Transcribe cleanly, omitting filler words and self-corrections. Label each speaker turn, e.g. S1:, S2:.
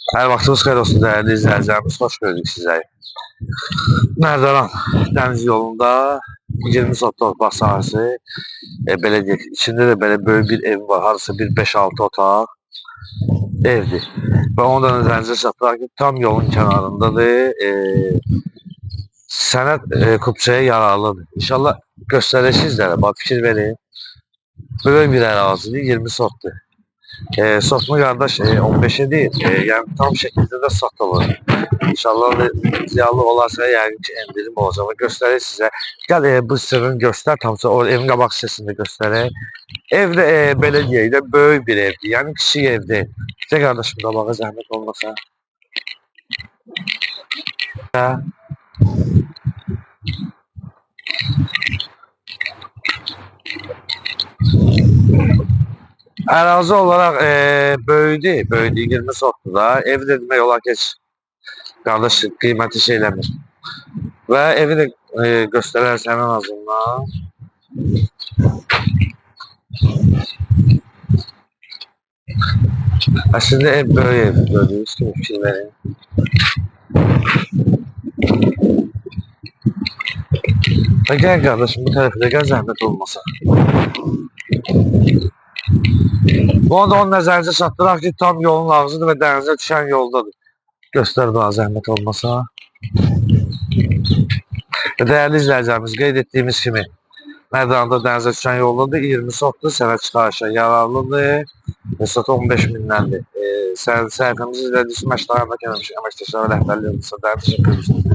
S1: Hər vaxtınız xeyir olsun dəyərli izləyicilərimiz, xoş gördük sizə. Nərdivan dəniz yolunda 20 sot torpaq sahəsi, belə deyək, içində də belə böyük bir ev var, harasa bir 5-6 otaq evdir. Və onu da nəzərinizə çatdıraq ki, tam yolun kənarındadır, sənəd kupçaya yararlıdır. İnşallah göstərək sizlərə, bax fikir verin. Böyük bir ərazidir, 20 sotdur. Sotma qardaş 15'e değil, yani tam şekilde de satılır. İnşallah ziyalı olarsa yəqin ki endirim olacaq və göstərir sizə. Gəl bu sırrını göstər, tamsa o evin qabaq hissəsində göstərək. Ev də belə deyək də böyük bir evdir, yəni kiçik ev deyil. Gəl qardaşım qabağa zəhmət olmasa. Ərazi olarak böyüdü, 20 sotdur da. Ev de demək olar ki, qardaş qiyməti şey eləmir. Və evi də göstərərsən en azından. Əslində ev böyük ev, gördüyünüz kimi fikir verin. Və gəl qardaşım bu tərəfdə gəl zəhmət olmasa. Bunu da onun nəzərinizə çatdıraq ki, tam yolun ağzıdır və dənizə düşən yoldadır. Göstər bana zəhmət olmasa. Dəyərli izləyicilərimiz, qeyd etdiyimiz kimi Mərdanda dənizə düşən yoldadır, 20 sotdur, sənəd çıxarışa yararlıdır. Sot 15 mindən. Səhifəmizi izlədiyiniz üçün məşğul əmək eləmiş əməkdaşlara rəhbərlik edilsə, dəniz teşekkür edirəm.